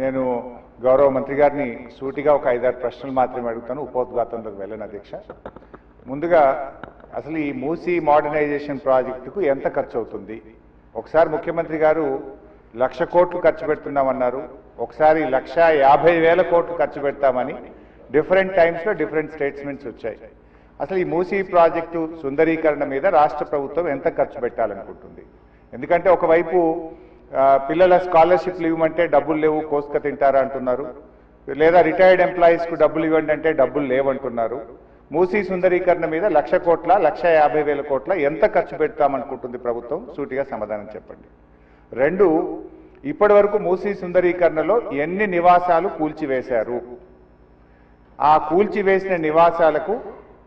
నేను గౌరవ మంత్రి గారిని సూటిగా ఒక 5-6 ప్రశ్నలు మాత్రమే అడుగుతాను, ఉపోద్ఘాతంలోకి వెళ్ళను అధ్యక్ష. ముందుగా అసలు ఈ మూసీ మోడర్నైజేషన్ ప్రాజెక్టుకు ఎంత ఖర్చు అవుతుంది? ఒకసారి ముఖ్యమంత్రి గారు 1,00,000 కోట్లు ఖర్చు పెడుతున్నామన్నారు, ఒకసారి 1,50,000 కోట్లు ఖర్చు పెడతామని డిఫరెంట్ టైమ్స్లో డిఫరెంట్ స్టేట్మెంట్స్ వచ్చాయి. అసలు ఈ మూసీ ప్రాజెక్టు సుందరీకరణ మీద రాష్ట్ర ప్రభుత్వం ఎంత ఖర్చు పెట్టాలనుకుంటుంది? ఎందుకంటే ఒకవైపు పిల్లల స్కాలర్షిప్లు ఇవ్వమంటే డబ్బులు లేవు, కోసుక తింటారా అంటున్నారు, లేదా రిటైర్డ్ ఎంప్లాయీస్కు డబ్బులు ఇవ్వండి అంటే డబ్బులు లేవంటున్నారు. మూసీ సుందరీకరణ మీద 1,00,000 కోట్ల 1,50,000 కోట్ల ఎంత ఖర్చు పెడతామనుకుంటుంది ప్రభుత్వం? సూటిగా సమాధానం చెప్పండి. 2, ఇప్పటి వరకు మూసీ సుందరీకరణలో ఎన్ని నివాసాలు కూల్చివేశారు? ఆ కూల్చివేసిన నివాసాలకు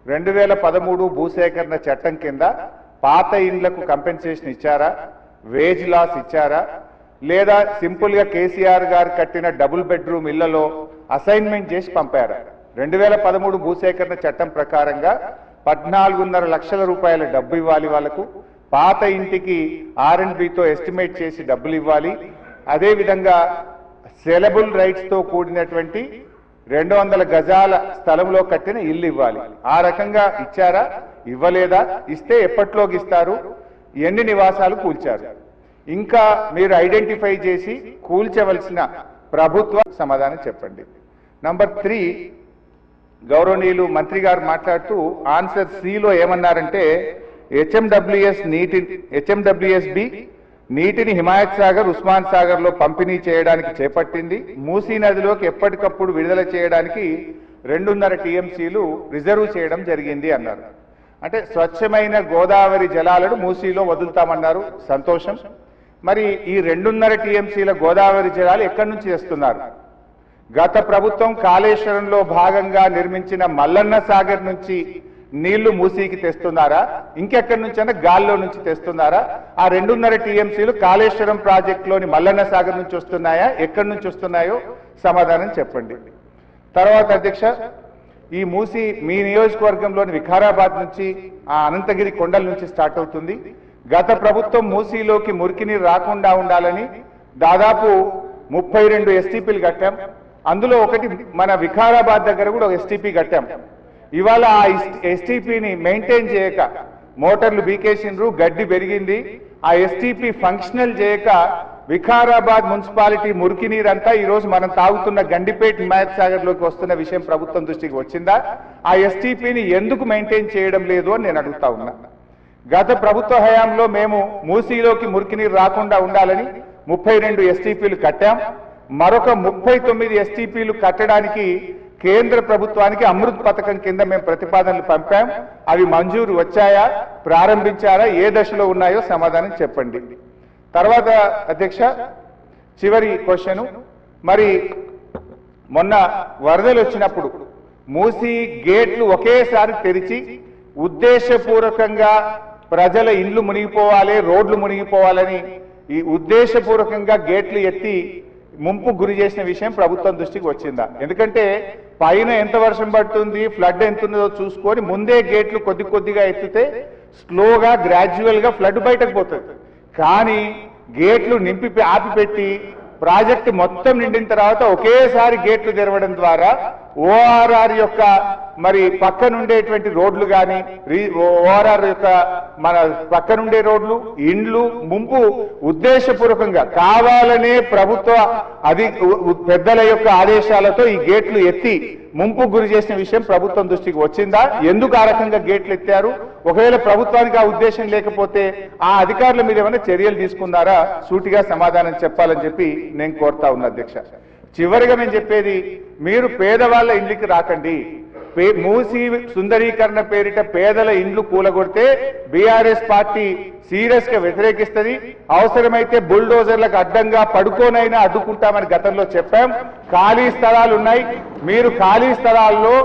2013 భూసేకరణ చట్టం కింద పాత ఇండ్లకు కంపెన్సేషన్ ఇచ్చారా, వేజ్ లాస్ ఇచ్చారా, లేదా సింపుల్గా కేసీఆర్ గారు కట్టిన డబుల్ బెడ్రూమ్ ఇళ్లలో అసైన్మెంట్ చేసి పంపారా? 2013 భూసేకరణ చట్టం ప్రకారంగా 14.5 లక్షల రూపాయల డబ్బు ఇవ్వాలి వాళ్ళకు, పాత ఇంటికి R&Bతో ఎస్టిమేట్ చేసి డబ్బులు ఇవ్వాలి, అదేవిధంగా సెలబుల్ రైట్స్తో కూడినటువంటి 200 గజాల స్థలంలో కట్టిన ఇల్లు ఇవ్వాలి. ఆ రకంగా ఇచ్చారా, ఇవ్వలేదా? ఇస్తే ఎప్పట్లోకి ఇస్తారు? ఎన్ని నివాసాలు కూల్చారు? ఇంకా మీరు ఐడెంటిఫై చేసి కూల్చవలసిన ప్రభుత్వ సమాధానం చెప్పండి. నంబర్ 3, గౌరవనీయులు మంత్రి గారు మాట్లాడుతూ ఆన్సర్ సిలో ఏమన్నారంటే హెచ్ఎండబ్ల్యూఎస్బి నీటిని హిమాయత్ సాగర్, ఉస్మాన్ సాగర్ లో పంపిణీ చేయడానికి చేపట్టింది. మూసీ నదిలోకి ఎప్పటికప్పుడు విడుదల చేయడానికి 2.5 టీఎంసీలు రిజర్వ్ చేయడం జరిగింది అన్నారు. అంటే స్వచ్ఛమైన గోదావరి జలాలను మూసీలో వదులుతామన్నారు, సంతోషం. మరి ఈ 2.5 టీఎంసీల గోదావరి జలాలు ఎక్కడి నుంచి తెస్తున్నారు? గత ప్రభుత్వం కాళేశ్వరంలో భాగంగా నిర్మించిన మల్లన్న సాగర్ నుంచి నీళ్లు మూసీకి తెస్తున్నారా, ఇంకెక్కడి నుంచైనా గాల్లో నుంచి తెస్తున్నారా? ఆ 2.5 టీఎంసీలు కాళేశ్వరం ప్రాజెక్టులోని మల్లన్న సాగర్ నుంచి వస్తున్నాయా, ఎక్కడి నుంచి వస్తున్నాయో సమాధానం చెప్పండి. తర్వాత అధ్యక్ష, ఈ మూసీ మీ నియోజకవర్గంలోని వికారాబాద్ నుంచి ఆ అనంతగిరి కొండల నుంచి స్టార్ట్ అవుతుంది. గత ప్రభుత్వం మూసీలోకి మురికి నీరు రాకుండా ఉండాలని దాదాపు 32 ఎస్టీపీలు కట్టాం. అందులో ఒకటి మన వికారాబాద్ దగ్గర కూడా ఒక ఎస్టీపీ కట్టాం. ఇవాళ ఆ ఎస్టీపీని మెయింటైన్ చేయక మోటార్లు బీకేసిండ్రు, గడ్డి పెరిగింది. ఆ ఎస్టీపీ ఫంక్షనల్ చేయక వికారాబాద్ మున్సిపాలిటీ మురికి నీరంతా ఈరోజు మనం తాగుతున్న గండిపేట హిమాయత్ సాగర్ లోకి వస్తున్న విషయం ప్రభుత్వం దృష్టికి వచ్చిందా? ఆ ఎస్టీపీని ఎందుకు మెయింటైన్ చేయడం లేదు అని నేను అడుగుతా ఉన్నా. గత ప్రభుత్వ హయాంలో మేము మూసీలోకి మురికి నీరు రాకుండా ఉండాలని 32 ఎస్టీపీలు కట్టాం. మరొక 39 ఎస్టీపీలు కట్టడానికి కేంద్ర ప్రభుత్వానికి అమృత్ పథకం కింద మేము ప్రతిపాదనలు పంపాం. అవి మంజూరు వచ్చాయా, ప్రారంభించారా, ఏ దశలో ఉన్నాయో సమాధానం చెప్పండి. తర్వాత అధ్యక్ష, చివరి క్వశ్చన్, మరి మొన్న వరదలు వచ్చినప్పుడు మూసీ గేట్లు ఒకేసారి తెరిచి ఉద్దేశపూర్వకంగా ప్రజల ఇండ్లు మునిగిపోవాలి, రోడ్లు మునిగిపోవాలని ఈ ఉద్దేశపూర్వకంగా గేట్లు ఎత్తి ముంపు గురి చేసిన విషయం ప్రభుత్వం దృష్టికి వచ్చిందా? ఎందుకంటే పైన ఎంత వర్షం పడుతుంది, ఫ్లడ్ ఎంత ఉన్నదో చూసుకొని ముందే గేట్లు కొద్దిగా ఎత్తితే స్లోగా గ్రాడ్యువల్ గా ఫ్లడ్ బయటకు పోతుంది. కానీ గేట్లు ఆపిపెట్టి ప్రాజెక్టు మొత్తం నిండిన తర్వాత ఒకేసారి గేట్లు తెరవడం ద్వారా ఓఆర్ఆర్ యొక్క మరి పక్కనుండేటువంటి రోడ్లు కానీ, ఓఆర్ఆర్ యొక్క మన పక్కనుండే రోడ్లు, ఇండ్లు ముంపు ఉద్దేశపూర్వకంగా కావాలనే ప్రభుత్వ పెద్దల యొక్క ఆదేశాలతో ఈ గేట్లు ఎత్తి ముంపు గురి చేసిన విషయం ప్రభుత్వం దృష్టికి వచ్చిందా? ఎందుకు ఆ రకంగా గేట్లు ఎత్తారు? ఒకవేళ ప్రభుత్వానికి ఆ ఉద్దేశం లేకపోతే ఆ అధికారుల మీద ఏమైనా చర్యలు తీసుకున్నారా? సూటిగా సమాధానం చెప్పాలని చెప్పి నేను కోరుతా ఉన్నా అధ్యక్ష. చివరిగా నేను చెప్పేది, మీరు పేదవాళ్ళ ఇండ్లకి రాకండి. మూసీ సుందరీకరణ పేరిట పేదల ఇండ్లు కూలగొడితే బీఆర్ఎస్ పార్టీ సీరియస్ గా వ్యతిరేకిస్తుంది. అవసరమైతే బుల్డోజర్లకు అడ్డంగా పడుకోనైనా అడ్డుకుంటామని గతంలో చెప్పాం. ఖాళీ స్థలాలు ఉన్నాయి, మీరు ఖాళీ స్థలాల్లో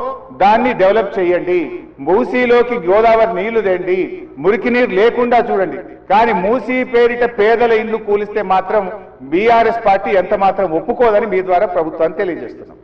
దాన్ని డెవలప్ చేయండి. మూసీలోకి గోదావరి నీళ్లు తెండి, మురికి నీరు లేకుండా చూడండి. కానీ మూసీ పేరిట పేదల ఇండ్లు కూలిస్తే మాత్రం బీఆర్ఎస్ పార్టీ ఎంత మాత్రం ఒప్పుకోదని మీ ద్వారా ప్రభుత్వాన్ని తెలియజేస్తున్నాం.